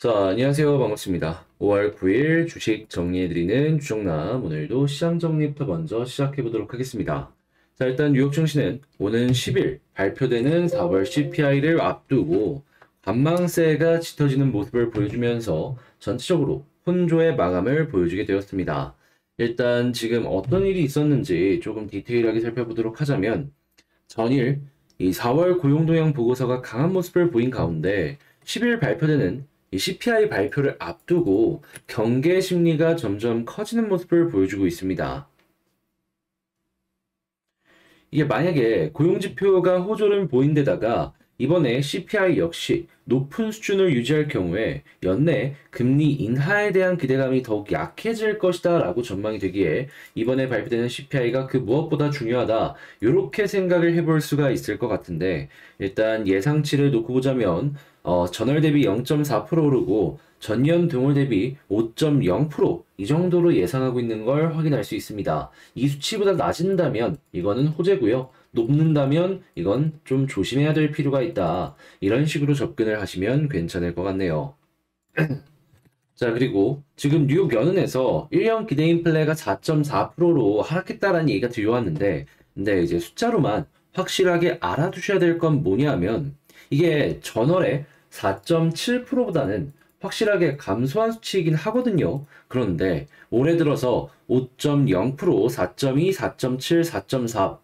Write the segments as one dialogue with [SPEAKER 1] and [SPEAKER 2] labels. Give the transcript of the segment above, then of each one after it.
[SPEAKER 1] 자, 안녕하세요. 반갑습니다. 5월 9일 주식 정리해드리는 주정남. 오늘도 시장 정리부터 먼저 시작해보도록 하겠습니다. 자, 일단 뉴욕 증시는 오는 10일 발표되는 4월 CPI를 앞두고 관망세가 짙어지는 모습을 보여주면서 전체적으로 혼조의 마감을 보여주게 되었습니다. 일단 지금 어떤 일이 있었는지 조금 디테일하게 살펴보도록 하자면 전일 이 4월 고용동향 보고서가 강한 모습을 보인 가운데 10일 발표되는 이 CPI 발표를 앞두고 경계 심리가 점점 커지는 모습을 보여주고 있습니다. 이게 만약에 고용지표가 호조를 보인 데다가 이번에 CPI 역시 높은 수준을 유지할 경우에 연내 금리 인하에 대한 기대감이 더욱 약해질 것이다 라고 전망이 되기에 이번에 발표되는 CPI가 그 무엇보다 중요하다 이렇게 생각을 해볼 수가 있을 것 같은데 일단 예상치를 놓고 보자면 전월 대비 0.4% 오르고 전년 동월 대비 5.0%이 정도로 예상하고 있는 걸 확인할 수 있습니다. 이 수치보다 낮은다면 이거는 호재고요. 높는다면 이건 좀 조심해야 될 필요가 있다. 이런 식으로 접근을 하시면 괜찮을 것 같네요. 자, 그리고 지금 뉴욕 연은에서 1년 기대 인플레가 4.4%로 하락했다라는 얘기가 들려왔는데 근데 이제 숫자로만 확실하게 알아두셔야 될 건 뭐냐면 이게 전월에 4.7%보다는 확실하게 감소한 수치이긴 하거든요. 그런데 올해 들어서 5.0%, 4.2, 4.7, 4.4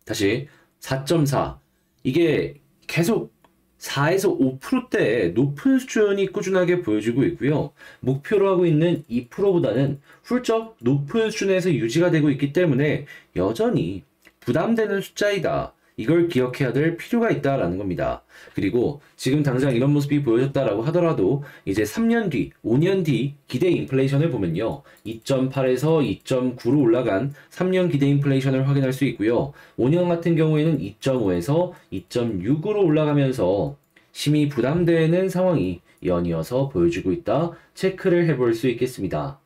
[SPEAKER 1] 다시 4.4 이게 계속 4에서 5%대의 높은 수준이 꾸준하게 보여지고 있고요. 목표로 하고 있는 2%보다는 훌쩍 높은 수준에서 유지가 되고 있기 때문에 여전히 부담되는 숫자이다. 이걸 기억해야 될 필요가 있다라는 겁니다. 그리고 지금 당장 이런 모습이 보여졌다라고 하더라도 이제 3년 뒤, 5년 뒤 기대 인플레이션을 보면요. 2.8에서 2.9로 올라간 3년 기대 인플레이션을 확인할 수 있고요. 5년 같은 경우에는 2.5에서 2.6으로 올라가면서 심히 부담되는 상황이 연이어서 보여주고 있다. 체크를 해볼 수 있겠습니다.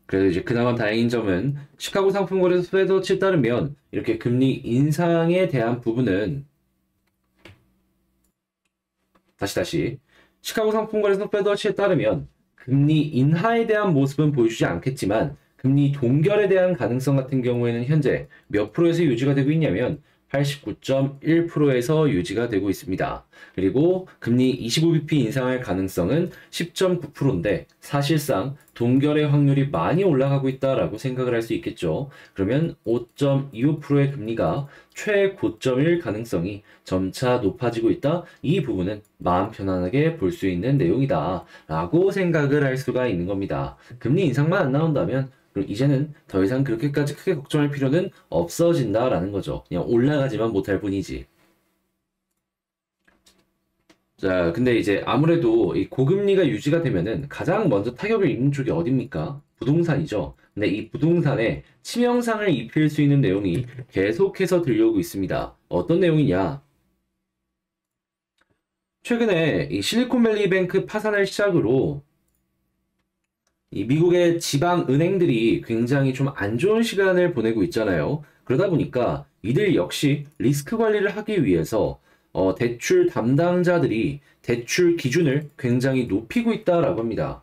[SPEAKER 1] 그래도 이제 그나마 다행인 점은 시카고 상품거래소 페드워치에 따르면 이렇게 금리 인상에 대한 부분은 다시 시카고 상품거래소 페드워치에 따르면 금리 인하에 대한 모습은 보여주지 않겠지만 금리 동결에 대한 가능성 같은 경우에는 현재 몇 프로에서 유지가 되고 있냐면 89.1%에서 유지가 되고 있습니다. 그리고 금리 25bp 인상할 가능성은 10.9%인데 사실상 동결의 확률이 많이 올라가고 있다라고 생각을 할 수 있겠죠. 그러면 5.25%의 금리가 최고점일 가능성이 점차 높아지고 있다. 이 부분은 마음 편안하게 볼 수 있는 내용이다 라고 생각을 할 수가 있는 겁니다. 금리 인상만 안 나온다면 그럼 이제는 더 이상 그렇게까지 크게 걱정할 필요는 없어진다라는 거죠. 그냥 올라가지만 못할 뿐이지. 자, 근데 이제 아무래도 이 고금리가 유지가 되면은 가장 먼저 타격을 입는 쪽이 어딥니까? 부동산이죠. 근데 이 부동산에 치명상을 입힐 수 있는 내용이 계속해서 들려오고 있습니다. 어떤 내용이냐? 최근에 이 실리콘밸리뱅크 파산을 시작으로 이 미국의 지방 은행들이 굉장히 좀 안 좋은 시간을 보내고 있잖아요. 그러다 보니까 이들 역시 리스크 관리를 하기 위해서 대출 담당자들이 대출 기준을 굉장히 높이고 있다라고 합니다.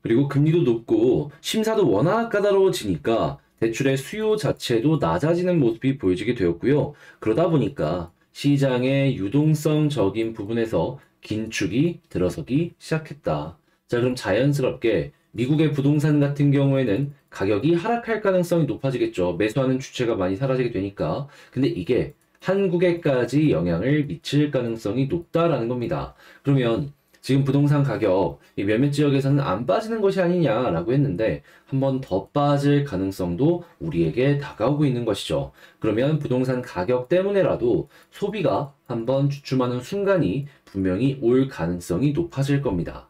[SPEAKER 1] 그리고 금리도 높고 심사도 워낙 까다로워지니까 대출의 수요 자체도 낮아지는 모습이 보여지게 되었고요. 그러다 보니까 시장의 유동성적인 부분에서 긴축이 들어서기 시작했다. 자, 그럼 자연스럽게 미국의 부동산 같은 경우에는 가격이 하락할 가능성이 높아지겠죠. 매수하는 주체가 많이 사라지게 되니까. 근데 이게 한국에까지 영향을 미칠 가능성이 높다라는 겁니다. 그러면 지금 부동산 가격 이 몇몇 지역에서는 안 빠지는 것이 아니냐라고 했는데 한 번 더 빠질 가능성도 우리에게 다가오고 있는 것이죠. 그러면 부동산 가격 때문에라도 소비가 한번 주춤하는 순간이 분명히 올 가능성이 높아질 겁니다.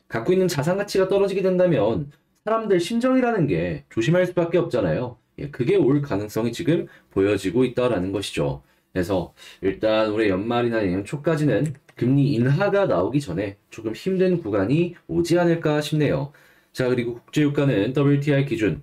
[SPEAKER 1] 갖고 있는 자산 가치가 떨어지게 된다면 사람들 심정이라는 게 조심할 수밖에 없잖아요. 예, 그게 올 가능성이 지금 보여지고 있다라는 것이죠. 그래서 일단 올해 연말이나 내년 초까지는 금리 인하가 나오기 전에 조금 힘든 구간이 오지 않을까 싶네요. 자, 그리고 국제유가는 WTI 기준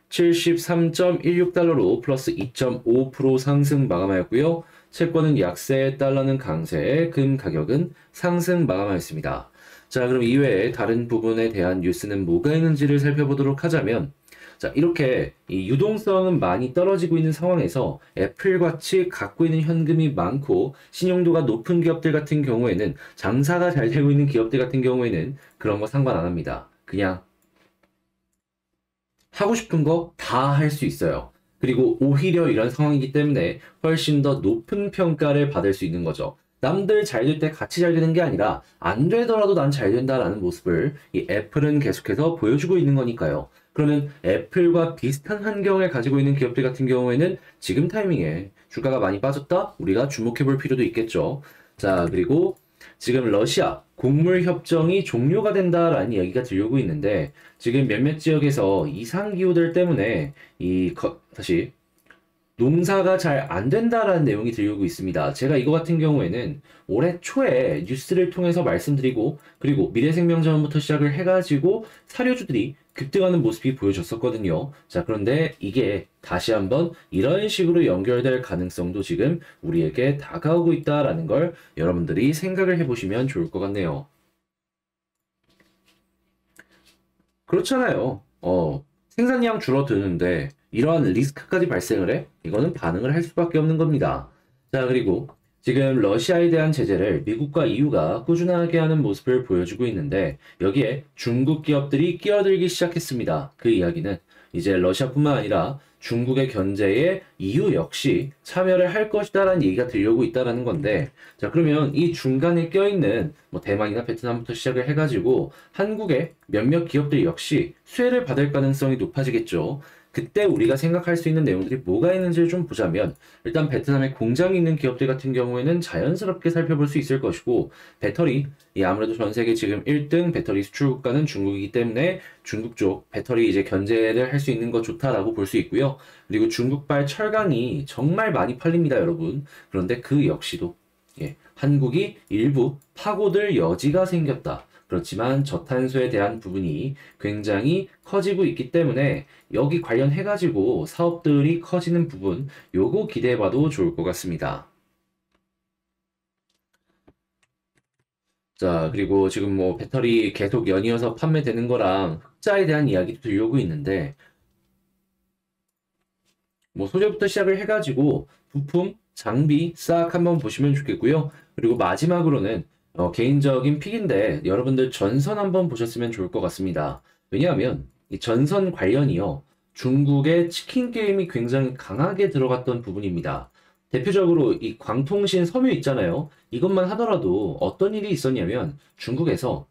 [SPEAKER 1] 73.16달러로 플러스 2.5% 상승 마감하였고요. 채권은 약세, 달러는 강세, 금 가격은 상승 마감하였습니다. 자, 그럼 이외에 다른 부분에 대한 뉴스는 뭐가 있는지를 살펴보도록 하자면, 자, 이렇게 이 유동성은 많이 떨어지고 있는 상황에서 애플같이 갖고 있는 현금이 많고 신용도가 높은 기업들 같은 경우에는 장사가 잘 되고 있는 기업들 같은 경우에는 그런 거 상관 안 합니다. 그냥 하고 싶은 거 다 할 수 있어요. 그리고 오히려 이런 상황이기 때문에 훨씬 더 높은 평가를 받을 수 있는 거죠. 남들 잘 될 때 같이 잘 되는 게 아니라 안 되더라도 난 잘 된다라는 모습을 이 애플은 계속해서 보여주고 있는 거니까요. 그러면 애플과 비슷한 환경을 가지고 있는 기업들 같은 경우에는 지금 타이밍에 주가가 많이 빠졌다? 우리가 주목해 볼 필요도 있겠죠. 자, 그리고 지금 러시아 곡물 협정이 종료가 된다라는 이야기가 들려오고 있는데 지금 몇몇 지역에서 이상 기후들 때문에 다시 농사가 잘 안 된다라는 내용이 들려오고 있습니다. 제가 이거 같은 경우에는 올해 초에 뉴스를 통해서 말씀드리고 그리고 미래생명자원부터 시작을 해가지고 사료주들이 급등하는 모습이 보여졌었거든요. 자, 그런데 이게 다시 한번 이런 식으로 연결될 가능성도 지금 우리에게 다가오고 있다라는 걸 여러분들이 생각을 해보시면 좋을 것 같네요. 그렇잖아요. 생산량 줄어드는데 이러한 리스크까지 발생을 해? 이거는 반응을 할 수밖에 없는 겁니다. 자, 그리고 지금 러시아에 대한 제재를 미국과 EU가 꾸준하게 하는 모습을 보여주고 있는데 여기에 중국 기업들이 끼어들기 시작했습니다. 그 이야기는 이제 러시아뿐만 아니라 중국의 견제에 EU 역시 참여를 할 것이다라는 얘기가 들려오고 있다라는 건데 자, 그러면 이 중간에 껴있는 뭐 대만이나 베트남부터 시작을 해가지고 한국의 몇몇 기업들 역시 수혜를 받을 가능성이 높아지겠죠. 그때 우리가 생각할 수 있는 내용들이 뭐가 있는지를 좀 보자면 일단 베트남에 공장이 있는 기업들 같은 경우에는 자연스럽게 살펴볼 수 있을 것이고 배터리, 아무래도 전 세계 지금 1등 배터리 수출 국가는 중국이기 때문에 중국 쪽 배터리 이제 견제를 할 수 있는 거 좋다라고 볼 수 있고요. 그리고 중국발 철강이 정말 많이 팔립니다, 여러분. 그런데 그 역시도 한국이 일부 파고들 여지가 생겼다. 그렇지만 저탄소에 대한 부분이 굉장히 커지고 있기 때문에 여기 관련해가지고 사업들이 커지는 부분, 요거 기대해봐도 좋을 것 같습니다. 자, 그리고 지금 뭐 배터리 계속 연이어서 판매되는 거랑 흑자에 대한 이야기도 들려오고 있는데, 뭐 소재부터 시작을 해가지고 부품, 장비 싹 한번 보시면 좋겠고요. 그리고 마지막으로는 개인적인 픽인데 여러분들 전선 한번 보셨으면 좋을 것 같습니다. 왜냐하면 이 전선 관련이요. 중국의 치킨 게임이 굉장히 강하게 들어갔던 부분입니다. 대표적으로 이 광통신 섬유 있잖아요. 이것만 하더라도 어떤 일이 있었냐면 중국에서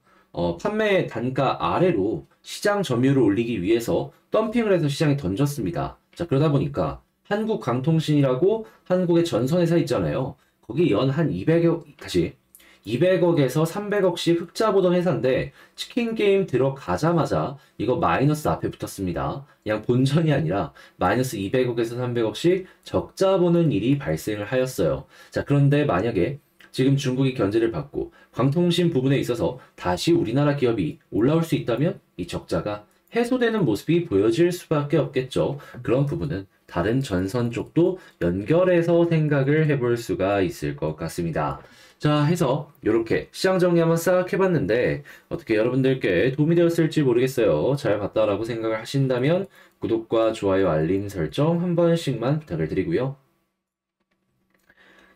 [SPEAKER 1] 판매 단가 아래로 시장 점유율을 올리기 위해서 덤핑을 해서 시장에 던졌습니다. 자, 그러다 보니까 한국광통신이라고 한국의 전선회사 있잖아요. 거기 연 한 200억에서 300억씩 흑자 보던 회사인데 치킨 게임 들어가자마자 이거 마이너스 앞에 붙었습니다. 그냥 본전이 아니라 마이너스 200억에서 300억씩 적자 보는 일이 발생을 하였어요. 자, 그런데 만약에 지금 중국이 견제를 받고 광통신 부분에 있어서 다시 우리나라 기업이 올라올 수 있다면 이 적자가 해소되는 모습이 보여질 수밖에 없겠죠. 그런 부분은 다른 전선 쪽도 연결해서 생각을 해볼 수가 있을 것 같습니다. 자, 해서 이렇게 시장 정리 한번 싹 해봤는데 어떻게 여러분들께 도움이 되었을지 모르겠어요. 잘 봤다라고 생각을 하신다면 구독과 좋아요, 알림 설정 한 번씩만 부탁을 드리고요.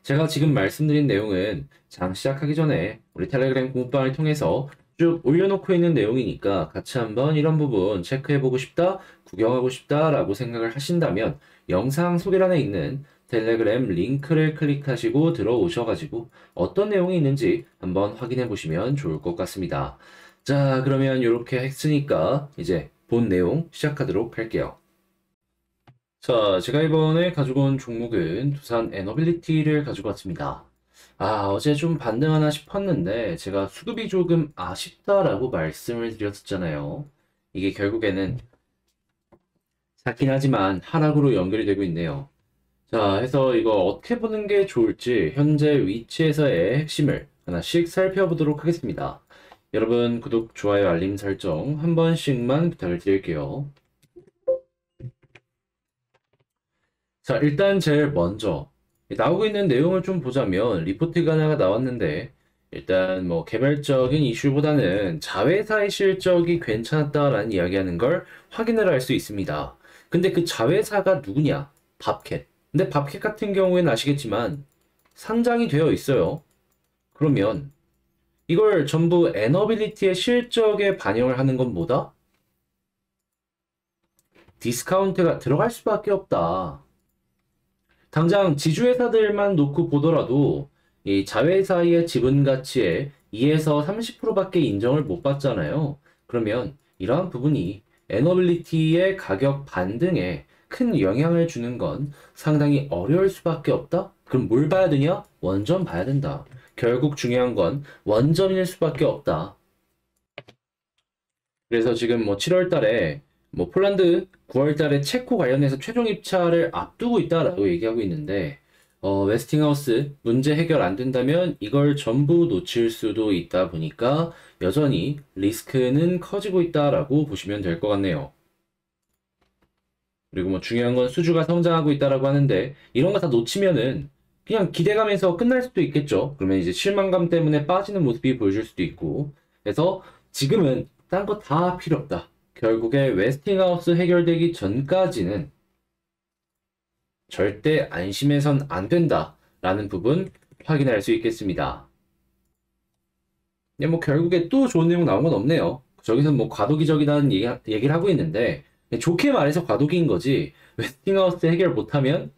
[SPEAKER 1] 제가 지금 말씀드린 내용은 장 시작하기 전에 우리 텔레그램 공부방을 통해서 쭉 올려놓고 있는 내용이니까 같이 한번 이런 부분 체크해보고 싶다, 구경하고 싶다라고 생각을 하신다면 영상 소개란에 있는 텔레그램 링크를 클릭하시고 들어오셔가지고 어떤 내용이 있는지 한번 확인해 보시면 좋을 것 같습니다. 자, 그러면 이렇게 했으니까 이제 본 내용 시작하도록 할게요. 자, 제가 이번에 가지고 온 종목은 두산 에너빌리티를 가지고 왔습니다. 어제 좀 반등하나 싶었는데 제가 수급이 조금 아쉽다라고 말씀을 드렸었잖아요. 이게 결국에는 작긴 하지만 하락으로 연결이 되고 있네요. 자, 해서 이거 어떻게 보는 게 좋을지 현재 위치에서의 핵심을 하나씩 살펴보도록 하겠습니다. 여러분 구독, 좋아요, 알림 설정 한 번씩만 부탁을 드릴게요. 자, 일단 제일 먼저 나오고 있는 내용을 좀 보자면 리포트가 하나가 나왔는데 일단 뭐 개별적인 이슈보다는 자회사의 실적이 괜찮았다라는 이야기하는 걸 확인을 할 수 있습니다. 근데 그 자회사가 누구냐? 밥캣. 근데 밥캣 같은 경우에는 아시겠지만 상장이 되어 있어요. 그러면 이걸 전부 에너빌리티의 실적에 반영을 하는 건 뭐다? 디스카운트가 들어갈 수밖에 없다. 당장 지주회사들만 놓고 보더라도 이 자회사의 지분 가치의 2에서 30%밖에 인정을 못 받잖아요. 그러면 이러한 부분이 에너빌리티의 가격 반등에 큰 영향을 주는 건 상당히 어려울 수밖에 없다? 그럼 뭘 봐야 되냐? 원전 봐야 된다. 결국 중요한 건 원전일 수밖에 없다. 그래서 지금 뭐 7월 달에 뭐 폴란드 9월 달에 체코 관련해서 최종 입찰을 앞두고 있다라고 얘기하고 있는데 웨스팅하우스 문제 해결 안 된다면 이걸 전부 놓칠 수도 있다 보니까 여전히 리스크는 커지고 있다라고 보시면 될 것 같네요. 그리고 뭐 중요한 건 수주가 성장하고 있다라고 하는데 이런 거 다 놓치면은 그냥 기대감에서 끝날 수도 있겠죠. 그러면 이제 실망감 때문에 빠지는 모습이 보여줄 수도 있고. 그래서 지금은 딴 거 다 필요 없다. 결국에 웨스팅하우스 해결되기 전까지는 절대 안심해선 안 된다라는 부분 확인할 수 있겠습니다. 근데 뭐 결국에 또 좋은 내용 나온 건 없네요. 저기서 뭐 과도기적이라는 얘기를 하고 있는데 좋게 말해서 과도기인 거지. 웨스팅하우스 해결 못하면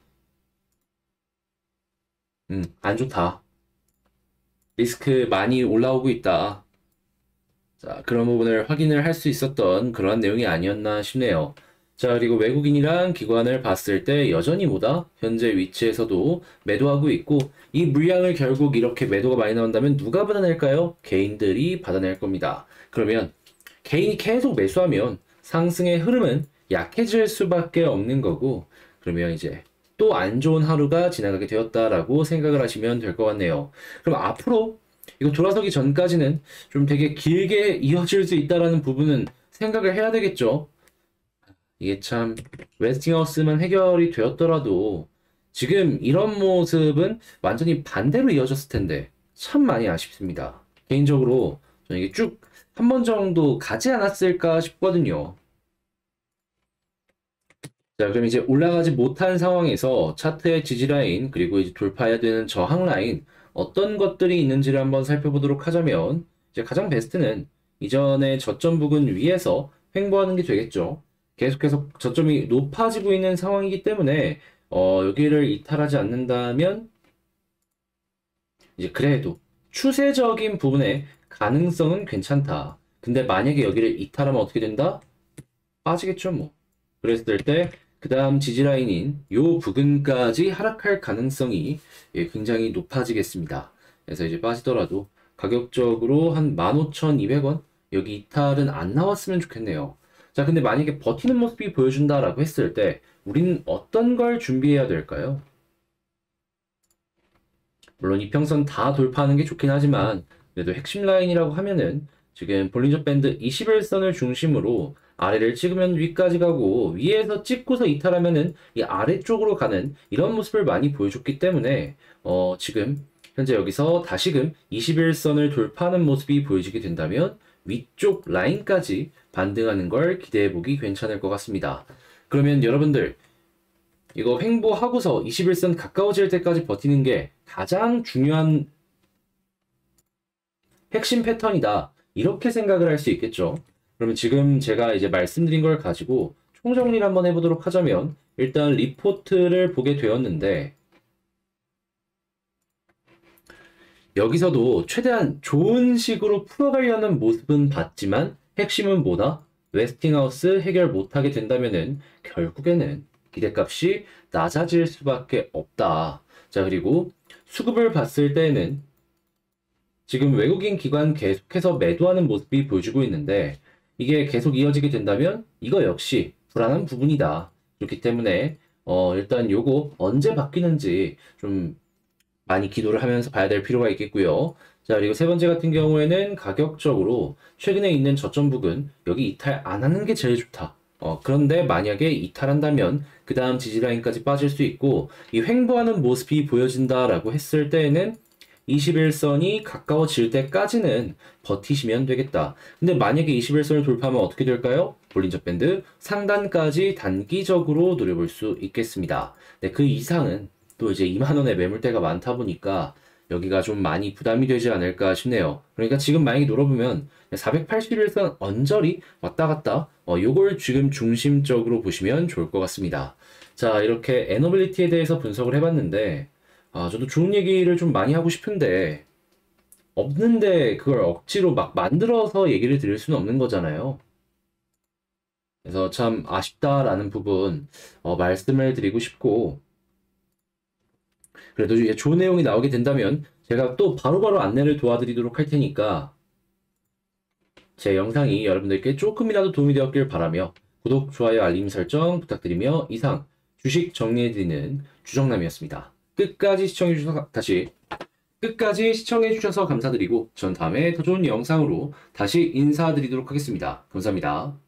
[SPEAKER 1] 안 좋다. 리스크 많이 올라오고 있다. 자, 그런 부분을 확인을 할 수 있었던 그러한 내용이 아니었나 싶네요. 자, 그리고 외국인이랑 기관을 봤을 때 여전히 뭐다? 현재 위치에서도 매도하고 있고, 이 물량을 결국 이렇게 매도가 많이 나온다면 누가 받아낼까요? 개인들이 받아낼 겁니다. 그러면 개인이 계속 매수하면 상승의 흐름은 약해질 수밖에 없는 거고, 그러면 이제 또 안 좋은 하루가 지나가게 되었다라고 생각을 하시면 될 것 같네요. 그럼 앞으로 이거 돌아서기 전까지는 좀 되게 길게 이어질 수 있다라는 부분은 생각을 해야 되겠죠. 이게 참 웨스팅하우스만 해결이 되었더라도 지금 이런 모습은 완전히 반대로 이어졌을 텐데 참 많이 아쉽습니다. 개인적으로 저는 이게 쭉 한 번 정도 가지 않았을까 싶거든요. 자, 그럼 이제 올라가지 못한 상황에서 차트의 지지 라인, 그리고 이제 돌파해야 되는 저항 라인, 어떤 것들이 있는지를 한번 살펴보도록 하자면, 이제 가장 베스트는 이전의 저점 부근 위에서 횡보하는 게 되겠죠. 계속해서 저점이 높아지고 있는 상황이기 때문에, 여기를 이탈하지 않는다면, 이제 그래도 추세적인 부분의 가능성은 괜찮다. 근데 만약에 여기를 이탈하면 어떻게 된다? 빠지겠죠, 뭐. 그랬을 때, 그 다음 지지라인인 요 부근까지 하락할 가능성이 굉장히 높아지겠습니다. 그래서 이제 빠지더라도 가격적으로 한 15,200원? 여기 이탈은 안 나왔으면 좋겠네요. 자, 근데 만약에 버티는 모습이 보여준다라고 했을 때, 우리는 어떤 걸 준비해야 될까요? 물론 이평선 다 돌파하는 게 좋긴 하지만, 그래도 핵심 라인이라고 하면은, 지금 볼린저 밴드 21선을 중심으로 아래를 찍으면 위까지 가고 위에서 찍고서 이탈하면은 이 아래쪽으로 가는 이런 모습을 많이 보여줬기 때문에 지금 현재 여기서 다시금 21선을 돌파하는 모습이 보여지게 된다면 위쪽 라인까지 반등하는 걸 기대해 보기 괜찮을 것 같습니다. 그러면 여러분들 이거 횡보하고서 21선 가까워질 때까지 버티는 게 가장 중요한 핵심 패턴이다. 이렇게 생각을 할 수 있겠죠. 그러면 지금 제가 이제 말씀드린 걸 가지고 총정리를 한번 해보도록 하자면 일단 리포트를 보게 되었는데 여기서도 최대한 좋은 식으로 풀어가려는 모습은 봤지만 핵심은 뭐다? 웨스팅하우스 해결 못하게 된다면은 결국에는 기대값이 낮아질 수밖에 없다. 자, 그리고 수급을 봤을 때는 지금 외국인 기관 계속해서 매도하는 모습이 보여주고 있는데 이게 계속 이어지게 된다면 이거 역시 불안한 부분이다. 그렇기 때문에 일단 요거 언제 바뀌는지 좀 많이 기도를 하면서 봐야 될 필요가 있겠고요. 자, 그리고 세 번째 같은 경우에는 가격적으로 최근에 있는 저점 부근 여기 이탈 안 하는 게 제일 좋다. 그런데 만약에 이탈한다면 그 다음 지지라인까지 빠질 수 있고 이 횡보하는 모습이 보여진다라고 했을 때에는 21선이 가까워질 때까지는 버티시면 되겠다. 근데 만약에 21선을 돌파하면 어떻게 될까요? 볼린저 밴드 상단까지 단기적으로 노려볼 수 있겠습니다. 네, 그 이상은 또 이제 2만원의 매물대가 많다 보니까 여기가 좀 많이 부담이 되지 않을까 싶네요. 그러니까 지금 만약에 노려보면 481선 언저리 왔다 갔다 요걸 지금 중심적으로 보시면 좋을 것 같습니다. 자, 이렇게 에너빌리티에 대해서 분석을 해봤는데 저도 좋은 얘기를 좀 많이 하고 싶은데 없는데 그걸 억지로 막 만들어서 얘기를 드릴 수는 없는 거잖아요. 그래서 참 아쉽다라는 부분 말씀을 드리고 싶고 그래도 이제 좋은 내용이 나오게 된다면 제가 또 바로바로 안내를 도와드리도록 할 테니까 제 영상이 여러분들께 조금이라도 도움이 되었길 바라며 구독, 좋아요, 알림 설정 부탁드리며 이상 주식 정리해드리는 주정남이었습니다. 끝까지 시청해주셔서 감사드리고 전 다음에 더 좋은 영상으로 다시 인사드리도록 하겠습니다. 감사합니다.